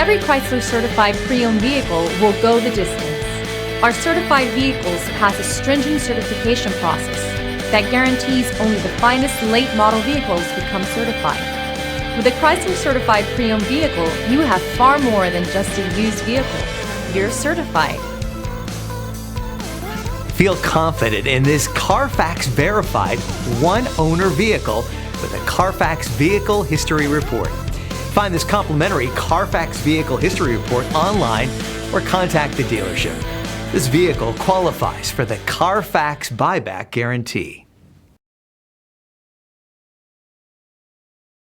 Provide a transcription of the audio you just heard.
Every Chrysler certified pre-owned vehicle will go the distance. Our certified vehicles pass a stringent certification process that guarantees only the finest late model vehicles become certified. With a Chrysler certified pre-owned vehicle, you have far more than just a used vehicle. You're certified. Feel confident in this Carfax verified one-owner vehicle with a Carfax Vehicle History Report. Find this complimentary Carfax Vehicle History Report online or contact the dealership. This vehicle qualifies for the Carfax Buyback Guarantee.